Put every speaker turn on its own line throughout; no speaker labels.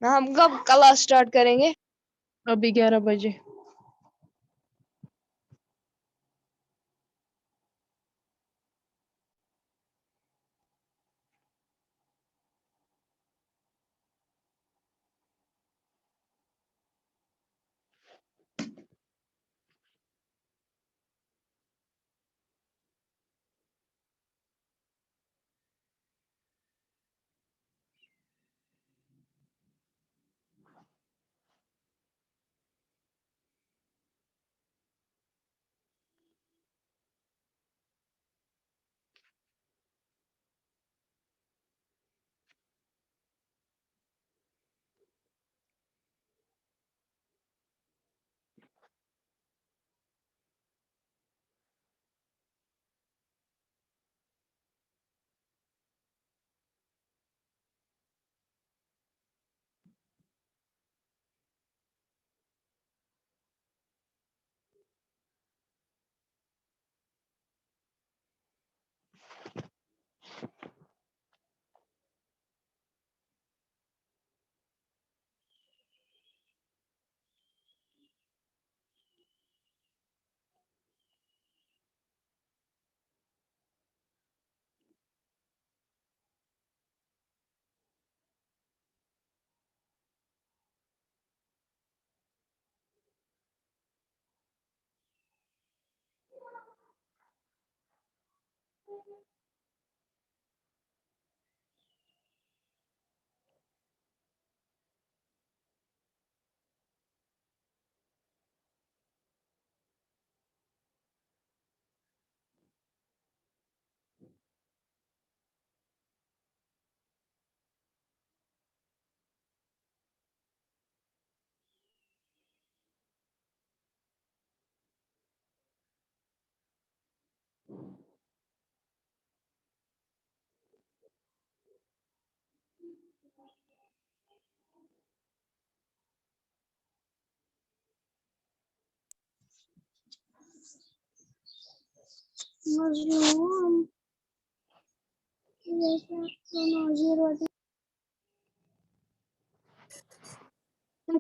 हम कब class start करेंगे?
अभी 11 बजे।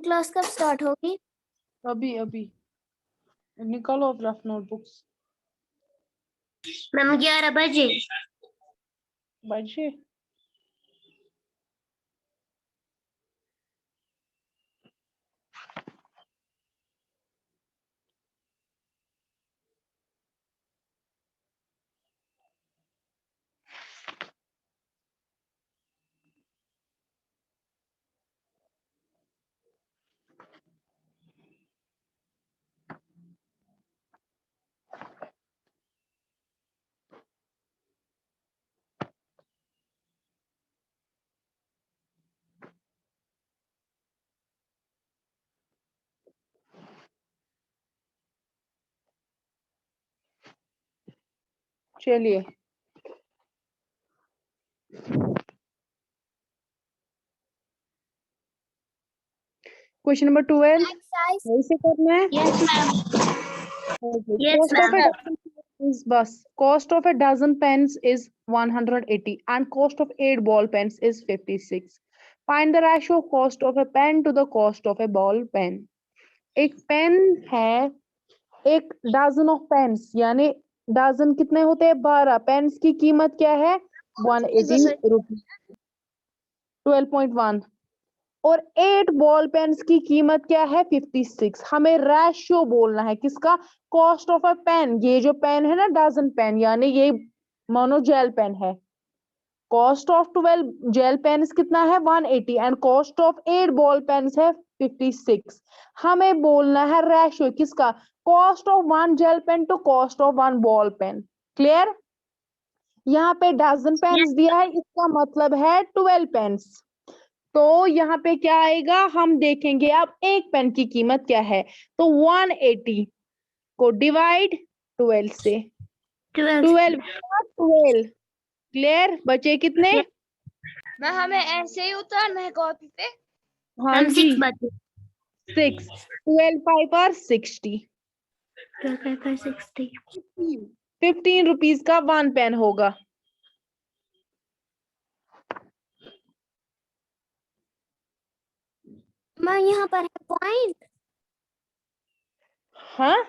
क्लास कब स्टार्ट होगी?
अभी अभी निकालो रफ नोटबुक्स।
मैम 11 बजे।
बजे चलिए क्वेश्चन नंबर 12
Exercise.
वैसे करना है।
Yes, ma'am. Yes,
Cost of a
ma'am.
dozen is bus. Cost of a dozen pens is 180 and cost of 8 ball pens is 56. Find the ratio of cost of a pen to the cost of a ball pen. एक pen है, एक dozen of pens, यानी dozen कितने होते हैं? 12। Pens की कीमत क्या है? 180 रुपीज, 12.1। और 8 बॉल पेन्स की कीमत क्या है? 56। हमें रेशियो बोलना है किसका? Cost of a pen. ये जो पेन है ना डजन पेन, यानी ये मानो जेल पेन है। कॉस्ट ऑफ 12 जेल पेन्स कितना है? 180 and cost of 8 ball pens है 56। हमें बोलना है रेशियो किसका? Cost of 1 gel pen to cost of 1 ball pen. Clear? यहाँ पे डजन पेन्स दिया है, इसका मतलब है 12 पेन्स। तो यहाँ पे क्या आएगा? हम देखेंगे अब एक पेन की कीमत क्या है। तो 180 को डिवाइड 12 से, 12। क्लियर? बचे कितने?
मैं हमें ऐसे ही उतारना है कॉपी पे।
हाँ जी, 6। 12 5 और 60, 15 रुपीज का 1 पेन होगा।
मैं यहाँ पर है पॉइंट।
हाँ,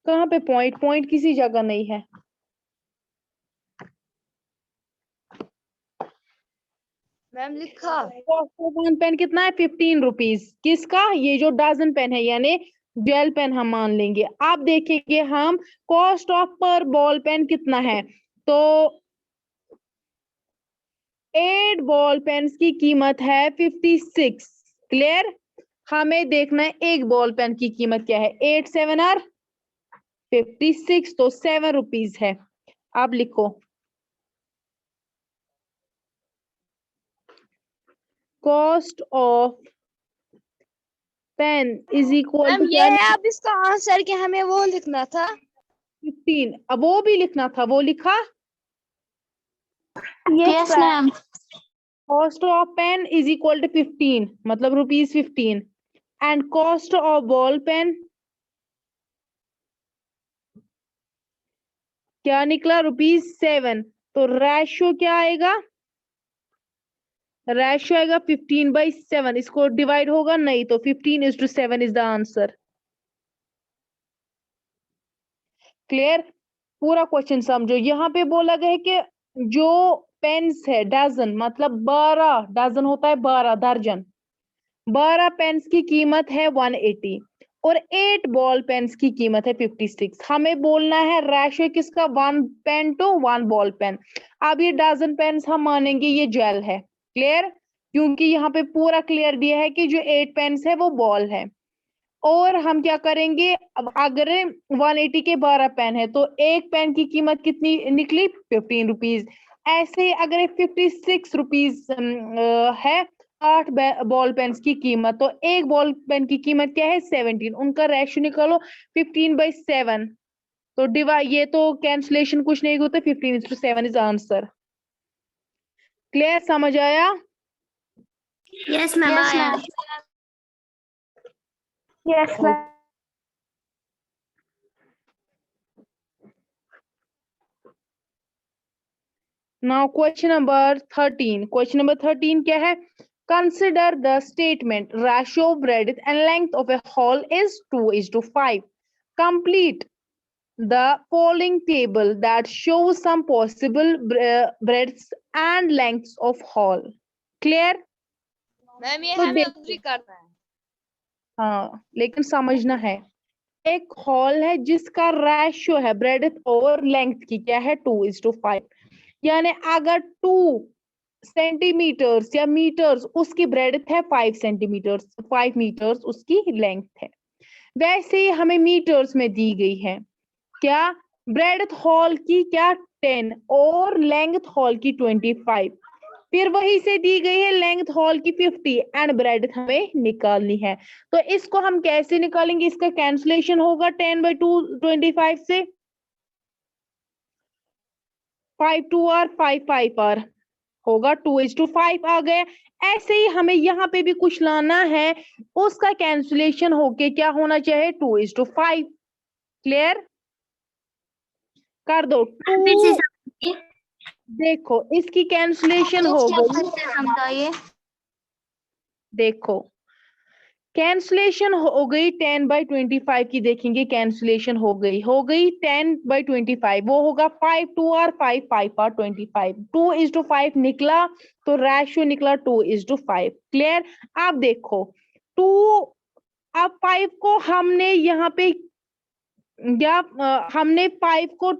कहाँ पे पॉइंट? पॉइंट किसी जगह नहीं है।
मैम लिखा।
कॉस्ट ऑफ 1 पेन कितना है? 15 रुपीज। किसका? ये जो डजन पेन है, यानी जेल पेन हम मान लेंगे। अब देखेंगे हम कॉस्ट ऑफ पर बॉल पेन कितना है। तो 8 बॉल पेन्स की कीमत है 56। क्लियर? हमें देखना है एक बॉल पेन की कीमत क्या है। 8 7 और 56, तो 7 रुपीज है। अब लिखो cost of pen is equal
ma'am
to
ये
क्या?
है अब इसका आंसर कि हमें वो लिखना था।
15। अब वो भी लिखना था, वो लिखा।
Yes, ma'am.
Cost of pen is equal to 15, मतलब rupees 15 and cost of ball pen क्या निकला? रुपीज 7। तो रेशियो क्या आएगा? रेशियो आएगा 15/7। इसको डिवाइड होगा नहीं, तो 15:7 इज द आंसर। क्लियर? पूरा क्वेश्चन समझो। यहाँ पे बोला गया है कि जो पेन्स है डजन, मतलब 12 डजन होता है, 12 दर्जन। 12 पेन्स की कीमत है 180 और 8 बॉल पेन्स की कीमत है 56। हमें बोलना है रेशियो किसका? 1 पेन टू 1 बॉल पेन। अब ये डजन पेन्स हम मानेंगे ये जेल है। क्लियर? क्योंकि यहाँ पे पूरा क्लियर दिया है कि जो 8 पेन्स है वो बॉल है। और हम क्या करेंगे? अब अगर 180 के 12 पेन है तो एक पेन की कीमत कितनी निकली? 15 रुपीज। ऐसे ही अगर 56 रुपीज है 8 बॉल पेन की कीमत, तो एक बॉल पेन की कीमत क्या है? 17। उनका रेशियो निकालो 15/7। तो डिवाइड, ये तो कैंसलेशन कुछ नहीं होता, 15:7 इज आंसर। क्लियर? समझ आया?
Yes, ma'am.
Yes,
आया।
ma'am.
Yes, ma'am.
Now question number 13. Question number 13 क्या है? Consider the statement ratio of breadth and length of a hall is 2:5. Complete the following table that shows some possible breadths and lengths of hall. Clear?
Ma'am ये
तो
हमें agree करना है।
हाँ, लेकिन समझना है। एक हॉल है जिसका रेशियो है ब्रेडथ और लेंथ की क्या है? 2:5। यानी अगर 2 सेंटीमीटर्स या मीटर्स उसकी ब्रेडथ है 5 सेंटीमीटर्स, 5 मीटर्स उसकी लेंथ है। वैसे ही हमें मीटर्स में दी गई है क्या? ब्रेडथ हॉल की क्या? 10 और लेंथ हॉल की 25। फिर वही से दी गई है लेंथ हॉल की 50 एंड ब्रेडथ हमें निकालनी है। तो इसको हम कैसे निकालेंगे? इसका कैंसलेशन होगा 10/2 25 से, 5 2 और 5 5 और होगा 2:5 आ गया। ऐसे ही हमें यहाँ पे भी कुछ लाना है, उसका कैंसुलेशन होके क्या होना चाहिए 2:5। क्लियर कर दो।
फिर से
2 देखो इसकी कैंसुलेशन हो गई,
समझाइए।
देखो कैंसुलेशन हो गई 10/25 की, देखेंगे कैंसुलेशन हो गई 10/25, वो होगा 5 2 और 5 5 और 25, 2:5 निकला, तो रेशियो निकला 2:5। क्लियर। अब देखो 2, अब 5 को हमने यहाँ पे या हमने 5 को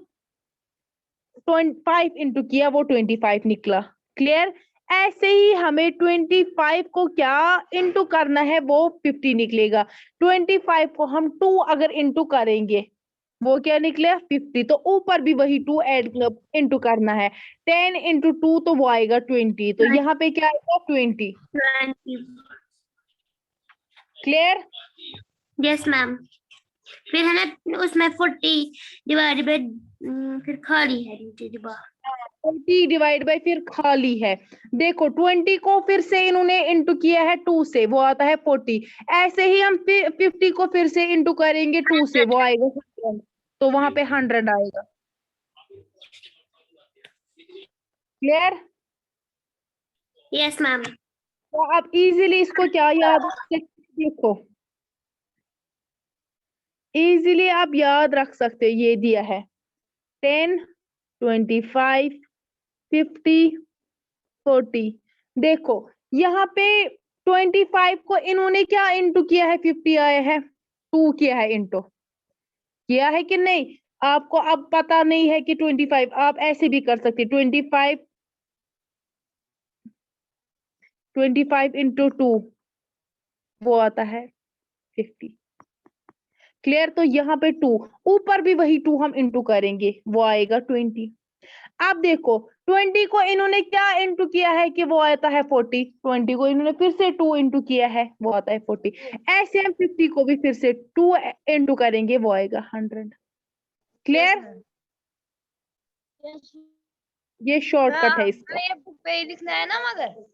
5 इंटू किया, वो 25 निकला। क्लियर। ऐसे ही हमें 25 को क्या इंटू करना है, वो 50 निकलेगा। 25 को हम 2 अगर इंटू करेंगे, वो क्या निकले 50, तो ऊपर भी वही 2 ऐड इंटू करना है। 10 इंटू 2 तो वो आएगा 20, तो यहाँ पे क्या आएगा 20। क्लियर।
Yes ma'am. फिर है ना उसमें 40 डिवाइड बाय, फिर खाली है नीचे डिब्बा।
40 डिवाइड बाई फिर खाली है। देखो 20 को फिर से इन्होंने इंटू किया है 2 से, वो आता है 40। ऐसे ही हम 50 को फिर से इंटू करेंगे 2 से, वो आएगा 100, तो वहां पे 100 आएगा। क्लियर।
Yes ma'am.
तो आप इजीली इसको क्या याद रख सकते हैं? देखो इजीली आप याद रख सकते हो, ये दिया है 10 25 50 40। देखो यहाँ पे 25 को इन्होंने क्या इंटू किया है, 50 आया है, 2 किया है इंटू, किया है कि नहीं। आपको अब पता नहीं है कि 25, आप ऐसे भी कर सकते 25 इंटू 2, वो आता है 50। क्लियर। तो यहाँ पे 2, ऊपर भी वही 2 हम इंटू करेंगे, वो आएगा 20। अब देखो 20 को इन्होंने क्या इंटू किया है कि वो आता है 40, 20 को इन्होंने फिर से 2 इंटू किया है, वो आता है 40। ऐसे हम 50 को भी फिर से 2 इंटू करेंगे, वो आएगा 100। क्लियर। ये शॉर्टकट है इसका।
हमें ये बुक पे ही लिखना है ना, मगर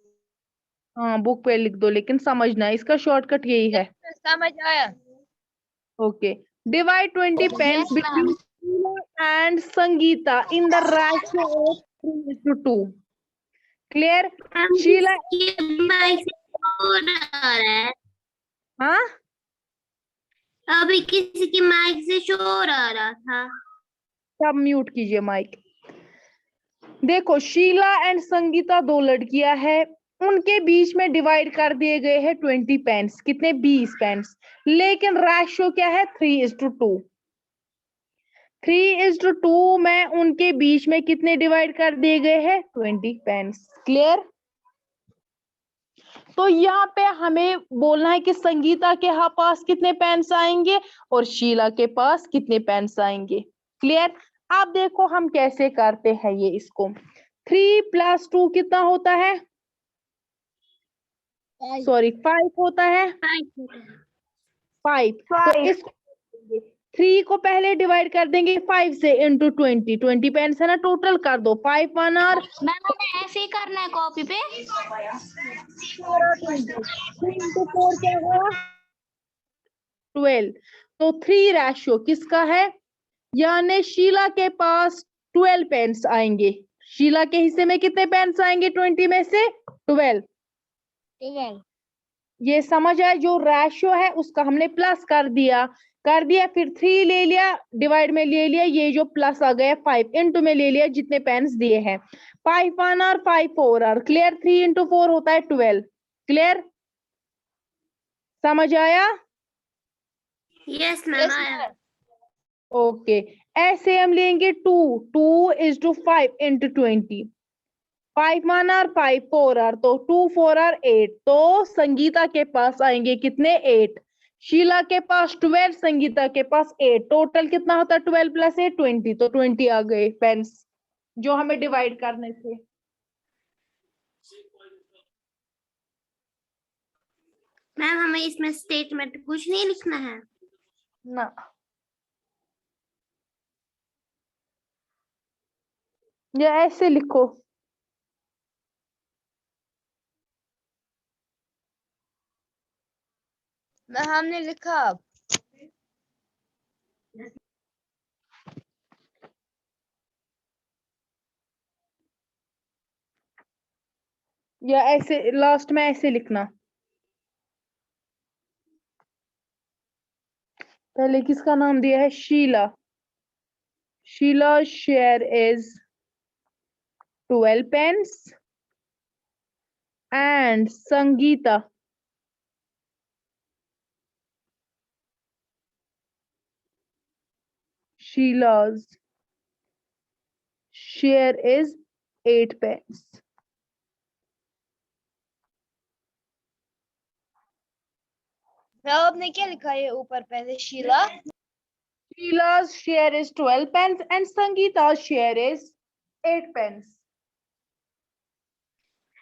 हाँ बुक पे लिख दो, लेकिन समझना है इसका शॉर्टकट यही है।
समझ आया।
Okay. Divide 20 pence between Sheila and Sangeeta in the ratio of 3:2। Clear. Sheela
mic से शोर आ रहा है।
हाँ
अभी किसी की माइक से शोर आ रहा था।
सब म्यूट कीजिए माइक। देखो शीला एंड संगीता 2 लड़कियां हैं, उनके बीच में डिवाइड कर दिए गए हैं 20 पेन्स, कितने 20 पेन्स, लेकिन रेशियो क्या है 3:2। 3:2 में उनके बीच में कितने डिवाइड कर दिए गए हैं 20 पेन्स। क्लियर। तो यहाँ पे हमें बोलना है कि संगीता के पास कितने पेन्स आएंगे और शीला के पास कितने पेन्स आएंगे। क्लियर। अब देखो हम कैसे करते हैं ये इसको। 3 + 2 कितना होता है, सॉरी 5 होता है, 5। तो इसको 3 को पहले डिवाइड कर देंगे 5 से इंटू 20 पेन्स है ना, टोटल कर दो 5 1 और
मैम हमें ऐसे ही करना है कॉपी पे।
3 इंटू 4 क्या हुआ 12। तो 3 रेशियो किसका है, यानी शीला के पास 12 पेन्स आएंगे। शीला के हिस्से में कितने पेन्स आएंगे 20 में से 12। ये समझ आया, जो रेशियो है उसका हमने प्लस कर दिया, फिर 3 ले लिया, डिवाइड में ले लिया, ये जो प्लस आ गया 5 इंटू में ले लिया जितने पेन्स दिए हैं, 5 1 और 5 4 और। क्लियर। 3 इंटू 4 होता है 12। क्लियर। समझ आया।
यस मैम आया।
ओके। ऐसे हम लेंगे 2:5 इंटू 20, 5 1 और 5 4 और, तो 2 4 और 8, तो संगीता के पास आएंगे कितने 8, शीला के पास 12, संगीता के पास 8, टोटल कितना होता है 12 + 8 20, तो 20 आ गए पेन्स जो हमें डिवाइड करने थे।
मैम हमें इसमें स्टेटमेंट कुछ नहीं लिखना है
ना, या ऐसे लिखो
हमने लिखा।
या ऐसे लास्ट में ऐसे लिखना। पहले किसका नाम दिया है? Sheela. Sheela share is 12 pence and Sangeeta Sheila's share is 8 pence.
आपने क्या लिखा है ऊपर पहले? Sheila.
Sheila's share is 12 pence and Sangeeta's share is 8 pence.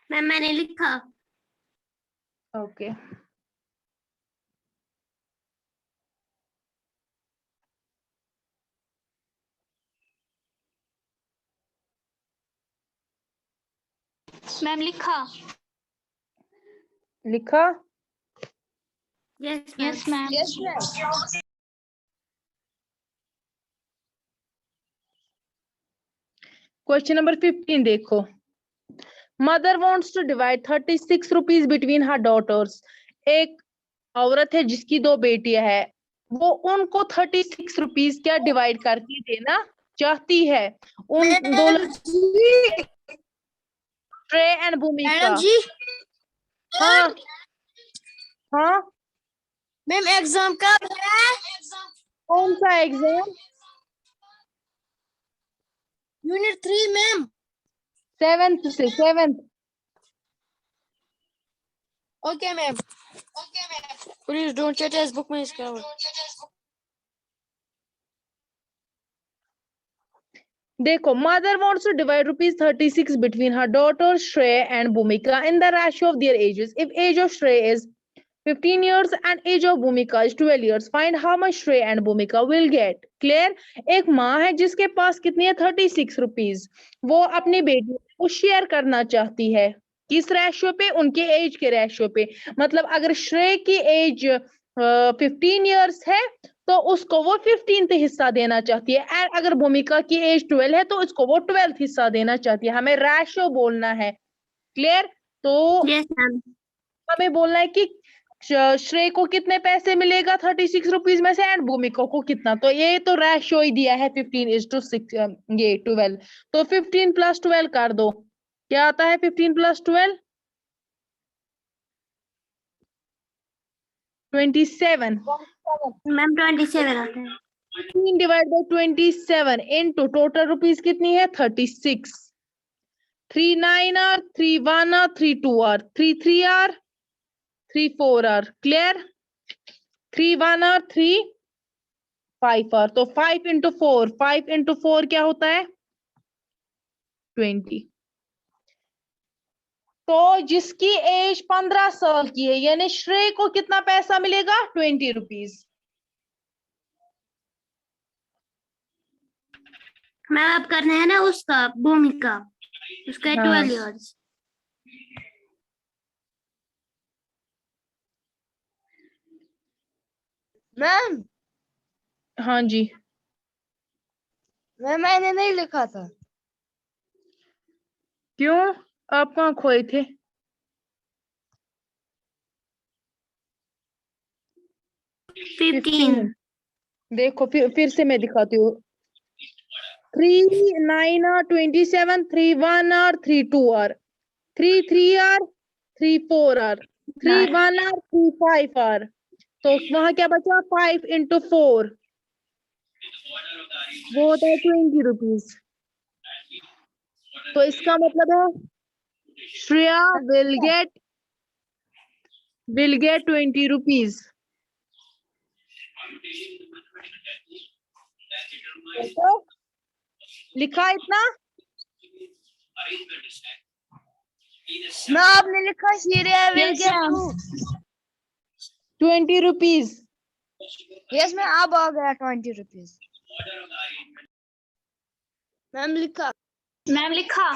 Ma'am मैंने लिखा।
Okay.
मैम लिखा।
लिखा?
Yes ma'am.
Yes ma'am.
Question number 15 देखो। Mother wants to divide 36 rupees between her daughters. एक औरत है जिसकी 2 बेटियां है, वो उनको 36 रुपीज क्या डिवाइड करके देना चाहती है। उन दो श्रेय एंड भूमिका।
जी।
हाँ हाँ।
मैम एग्जाम कब है?
कौन सा एग्जाम?
Unit 3 ma'am.
7th से 7th।
Okay ma'am. Please don't check textbook में इसका।
देखो, mother wants to divide rupees 36 between her daughters Shreya and Bhumika in the ratio of their ages. If age of Shreya is 15 years and age of Bhumika is 12 years, find how much Shreya and Bhumika will get. Clear? एक माँ है जिसके पास कितनी है? 36 rupees. वो अपनी बेटी को शेयर करना चाहती है। किस रेशियो पे? उनके एज के रेशियो पे। मतलब अगर श्रेय की एज 15 इयर्स है तो उसको वो 15th हिस्सा देना चाहती है, एंड अगर भूमिका की एज 12 है तो उसको वो 12th हिस्सा देना चाहती है। हमें रेशियो बोलना है। क्लियर? तो
यस मैम।
हमें बोलना है कि श्रेय को कितने पैसे मिलेगा 36 रुपीज में से, एंड भूमिका को कितना। तो ये तो रेशियो ही दिया है 15:6 ये 12। तो 15 + 12 कर दो। क्या आता है 15 + 12? 27।
मैम 27 आता है।
15 divide by 27 into total rupees कितनी है? 36। 3 9 are, 3 1 are, 3 2 are, 3 3 are, 3 4 are. Clear? 3 1 are, 3 5 are. तो 5 × 4, 5 × 4 क्या होता है? 20। तो जिसकी एज 15 साल की है, यानी श्रेय को कितना पैसा मिलेगा? 20 रुपीज।
मैम अब करना है ना उसका, भूमिका, उसका है 12 इयर्स।
मैम।
हाँ जी।
मैंने नहीं लिखा था।
क्यों? आप कहाँ खोए थे?
फिफ्टीन।
देखो फिर से मैं दिखाती हूँ। 3 9 are, 27, 3 1 are, 3 2 are, 3 3 are, 3 4 are, 3 1 are, 3 5 are. तो वहां क्या बचा? 5 × 4, वो होता है 20 रुपीज। तो इसका मतलब है श्रेया विल गेट 20 रुपीज। लिखा इतना?
मैं आपने लिखा शीरिया विल गेट
20 रुपीज।
यस मैं अब आ गया 20 रुपीज। मैम लिखा।
मैम लिखा।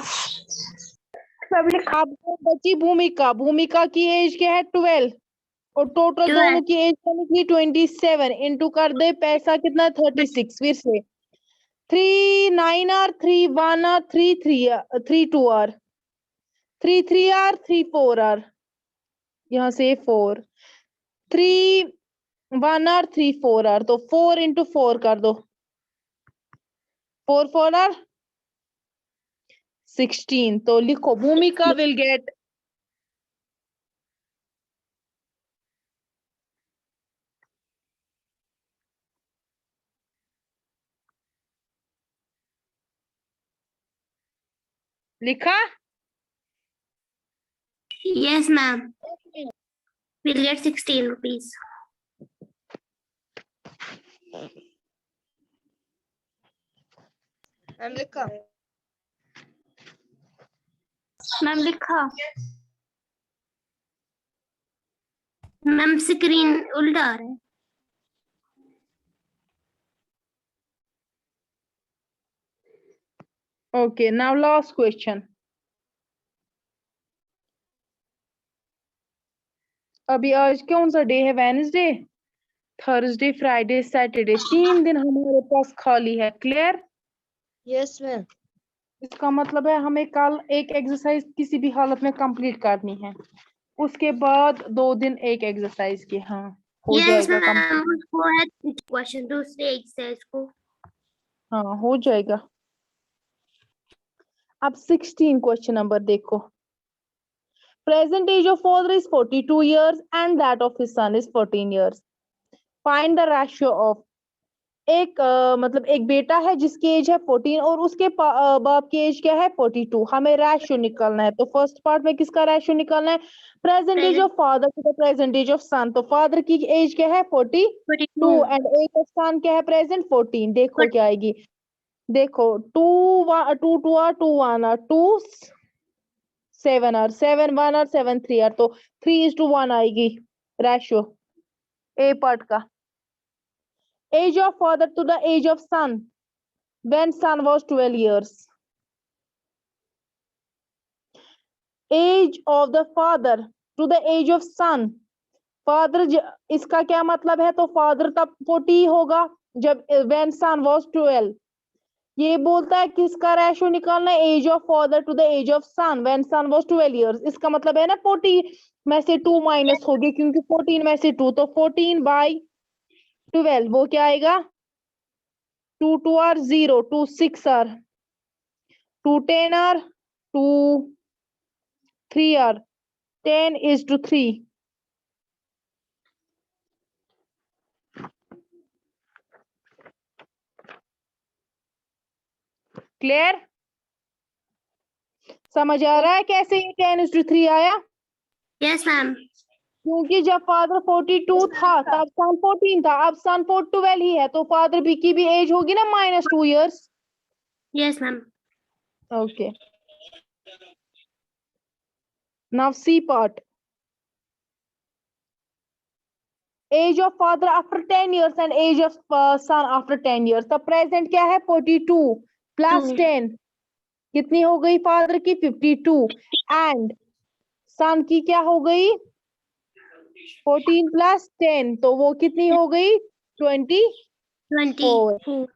सब लिखा। अब बची भूमिका। भूमिका की एज क्या है? 12। और टोटल
12.
दोनों की एज निकली 27 इंटू कर दे पैसा कितना 36 फिर से 3 9 are 3 1 are 3 3 2 are 3 3 are 3 4 are यहाँ से 4 3 1 आर 3 4 आर तो 4 इंटू 4 कर दो 4 4 आर 16 तो लिखो भूमिका विल गेट लिखा
Yes, ma'am. We'll get 16 rupees.
Ma'am लिखा
मैम लिखा मैम स्क्रीन उल्टा आ रहा है
Okay, now last question. अभी आज कौन सा डे है वेडनेसडे थर्सडे फ्राइडे सैटरडे 3 दिन हमारे पास खाली है क्लियर
यस मैम
इसका मतलब है हमें कल एक एक्सरसाइज किसी भी हालत में कंप्लीट करनी है उसके बाद 2 दिन एक एक्सरसाइज की हाँ हो
यस
जाएगा
मैम
कंप्लीट
उसको है क्वेश्चन दूसरे एक्सरसाइज को
हाँ हो जाएगा अब 16 क्वेश्चन नंबर देखो present age of father is 42 years and that of his son is 14 years find the ratio of एक मतलब एक बेटा है जिसकी एज है 14 और उसके बाप की एज क्या है 42 हमें रेशियो निकालना है तो फर्स्ट पार्ट में किसका रेशियो निकालना है present age of father to the present age of son तो फादर की एज क्या है 42 एंड एज ऑफ सन क्या है प्रेजेंट 14 देखो क्या आएगी देखो 2 2 2 are 2 1 are 2 7 are 7 1 are 7 3 are तो 3:1 आएगी रेशियो ए पार्ट का age of father to the age of son when son was 12 years age of the father to the age of son father इसका क्या मतलब है तो father तब 40 होगा जब when son was 12 ये बोलता है किसका रेशो निकालना है age of father to the age of son when son was 12 years इसका मतलब है ना 40 में से 2 माइनस हो गई क्योंकि 14 में से 2 तो 14/12 वो क्या आएगा 2 2 are 0 2 6 are 2 10 are 2 3 are 10 is to 3 clear समझ आ रहा है कैसे ये 10 is to 3 आया
यस मैम
क्योंकि जब फादर 42 था तब सन 14 था अब सन 12 ही है तो फादर बी की भी एज होगी ना -2 years
yes ma'am
okay now C part age of father after 10 years and age of son after 10 years तो present क्या है 42 plus 10 कितनी हो गई फादर की 52 एंड सन की क्या हो गई 14 plus 10 तो वो कितनी हो गई 24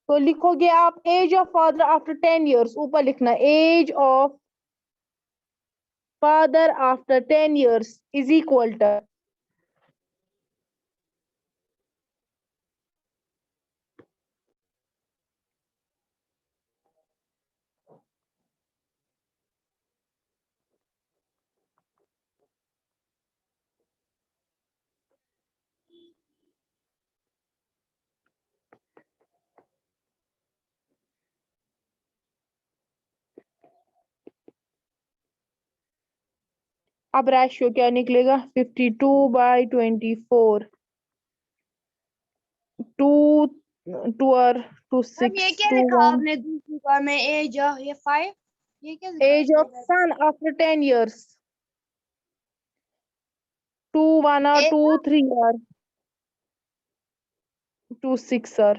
तो लिखोगे आप age of father after 10 years ऊपर लिखना age of father after 10 years is equal to अब रेशियो क्या निकलेगा 52/24 2 2 और 2 6
ये क्या
2
लिखा
1
आपने दूसरी बार में एज ये 5 ये क्या लिखा
age of son after 10 years 2 1 or 2 3 or 2 6 or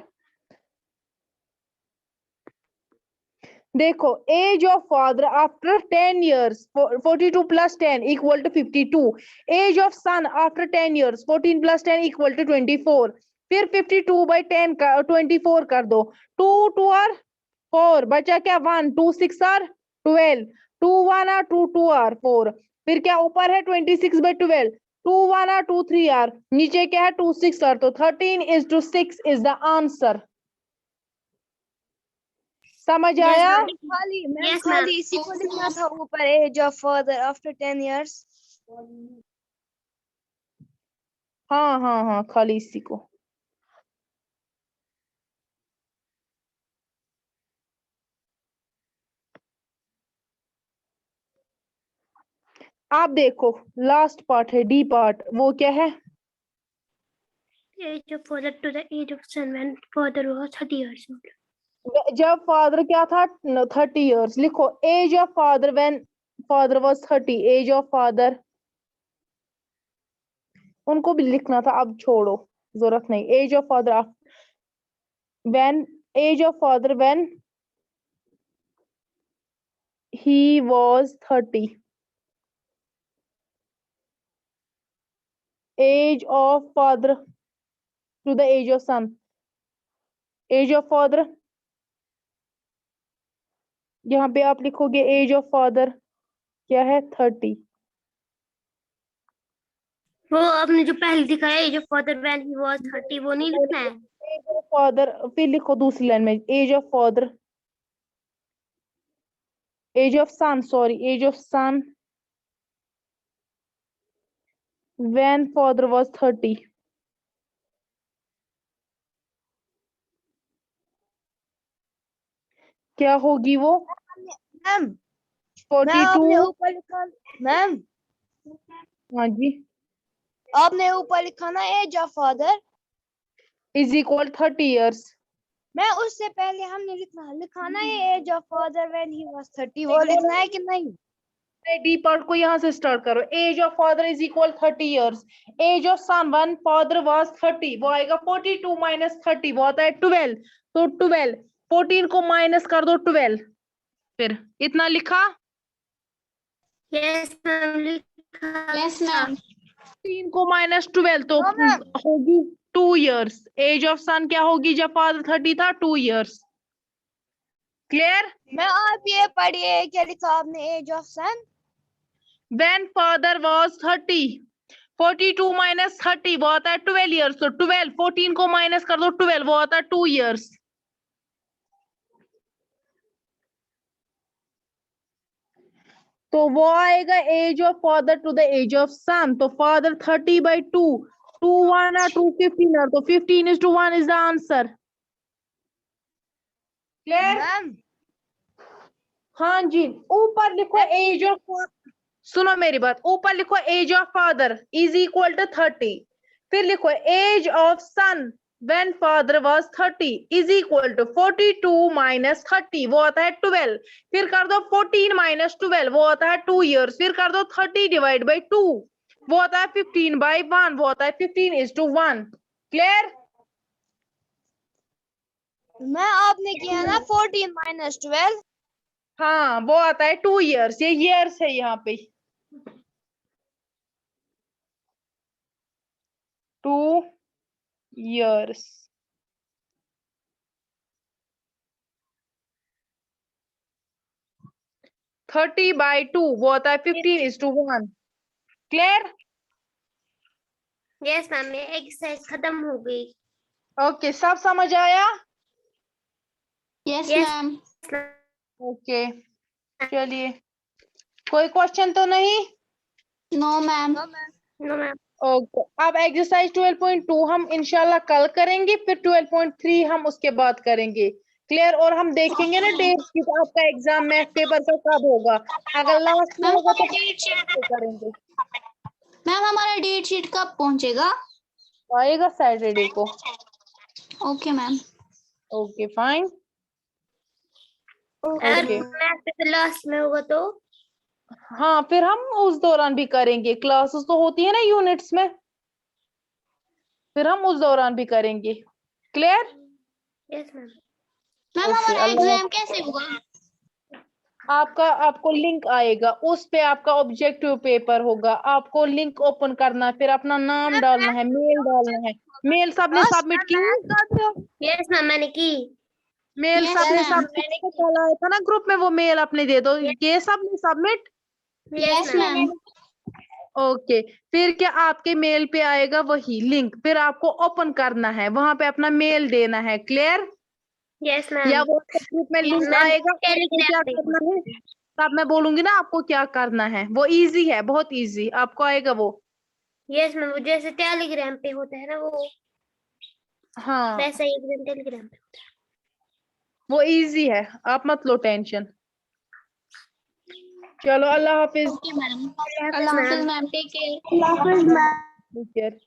देखो age of father after 10 years 42 plus 10 equal to 52. Age of son after 10 years 14 plus 10 equal to 24. फिर 52 by 10 का 24 कर दो. 2 2 are 4, बचा क्या 1, 2 6 are 12, 2 1 are 2 2 are 4. फिर क्या ऊपर है 26 by 12, 2 1 are 2 3 are, नीचे क्या है 2 6 are, तो 13 is to 6 is the answer. समझ
Yes,
आया?
ma'am.
खाली मैम
Yes,
खाली
ma'am.
इसी को लिखना था ऊपर age of father after 10 years.
हाँ हाँ हाँ खाली इसी को. आप देखो लास्ट पार्ट है डी पार्ट, वो क्या है?
Age of father to the age of son when father was 30 years old.
जब फादर क्या था 30 years. लिखो age of father when father was 30. Age of father उनको भी लिखना था, अब छोड़ो जरूरत नहीं. Age of father when age of father when he was 30. Age of father to the age of son. Age of father यहाँ पे आप लिखोगे एज ऑफ फादर क्या है 30.
वो आपने जो पहले दिखाया age of father when he was 30 वो नहीं लिखना है.
एज ऑफ फादर फिर लिखो दूसरी लाइन में age of father age of son, sorry age of son when father was 30. क्या होगी वो?
मैम
42.
आपने ऊपर लिखा मैम
हाँ जी.
आपने ऊपर लिखा ना age of father.
Is equal 30 years.
मैं उससे पहले हमने लिखा ना ये age of father when he was 30, वो लिखना है कि नहीं?
डी पार्ट को यहाँ से स्टार्ट करो. Age of father is equal 30 years. Age of son when father was 30 वो आएगा 42 माइनस 30 वो आता है 12. तो 12 14 को माइनस कर दो 12. फिर इतना लिखा.
यस मैम लिखा.
Yes ma'am.
3 को माइनस 12 तो
हाँ, मैम.
होगी 2 years. एज ऑफ सन क्या होगी जब फादर 30 था? 2 years. क्लियर?
मैं आप ये पढ़िए क्या लिखा आपने age of son.
When father was 30, 42 minus 30 वो आता है 12 years. तो 12 14 को माइनस कर दो 12 वो आता है 2 years. तो वो आएगा age of father to the age of son. तो फादर 30 by 2, 2 1 or 2 15 are, तो 15 is to 1 is the answer. Clear?
Ma'am
हाँ जी. ऊपर लिखो एज ऑफ, सुनो मेरी बात, ऊपर लिखो age of father is equal to 30. फिर लिखो age of son when father was 30 is equal to 42 minus 30 वो आता है 12. फिर कर दो 14 माइनस 12 वो आता है 2 years. फिर कर दो 30 डिवाइड बाई 2 वो आता है 15 by 1 वो आता है 15 is to 1. क्लियर?
मैं आपने किया ना 14 माइनस 12.
हाँ वो आता है 2 years. ये years है यहाँ पे 2 years. थर्टी बाई 2 वो आता है 15 is to 1. Clear?
Yes ma'am ये एक्सरसाइज खत्म हो गई.
ओके सब समझ आया?
Yes
Yes.
मैम.
ओके चलिए कोई क्वेश्चन तो नहीं?
No ma'am.
No ma'am.
Okay अब एक्सरसाइज 12.2 हम इंशाल्लाह कल करेंगे. फिर 12.3 हम उसके बाद करेंगे. क्लियर? और हम देखेंगे ना डेट की आपका एग्जाम मैथ पेपर का कब होगा. अगर लास्ट में होगा तो करेंगे.
मैम हमारा डेट शीट कब पहुंचेगा?
आएगा सैटरडे को.
Okay ma'am.
Okay fine.
अगर
ओके
मैथ पेपर लास्ट में होगा तो
हाँ फिर हम उस दौरान भी करेंगे. क्लासेस तो होती है ना यूनिट्स में, फिर हम उस दौरान भी करेंगे. Clear?
Yes ma'am.
Ma'am
okay
हमारा
अल्लाह
एग्जाम कैसे होगा?
आपको लिंक आएगा, उस पे आपका ऑब्जेक्टिव पेपर होगा, आपको लिंक ओपन करना है, फिर अपना नाम डालना है, मेल डालना है। मेल सबने सबमिट की?
यस मैम मैंने की।
मेल
Yes,
सबने
ma'am.
सबमिट कल आया था ना ग्रुप में, वो मेल अपने दे दो। ये सबने सबमिट?
Yes ma'am.
ओके, फिर क्या आपके मेल पे आएगा वही लिंक, फिर आपको ओपन करना है, वहां पे अपना मेल देना है। क्लियर?
यस
या
मैम।
व्हाट्सएप ग्रुप में लिंक
मैम
आएगा, आपको क्या
टेलीग्राम पे।
करना है तब मैं बोलूंगी ना आपको क्या करना है। वो इजी है, बहुत इजी, आपको आएगा वो।
यस मैम, वो जैसे टेलीग्राम पे होता है ना वो,
हाँ,
वैसा ही एकदम टेलीग्राम पे।
वो इजी है, आप मत लो टेंशन। चलो, अल्लाह हाफिज।
Okay madam.
अल्लाह हाफिज
मैम, टेक केयर।
अल्लाह हाफिज मैम।
Take care.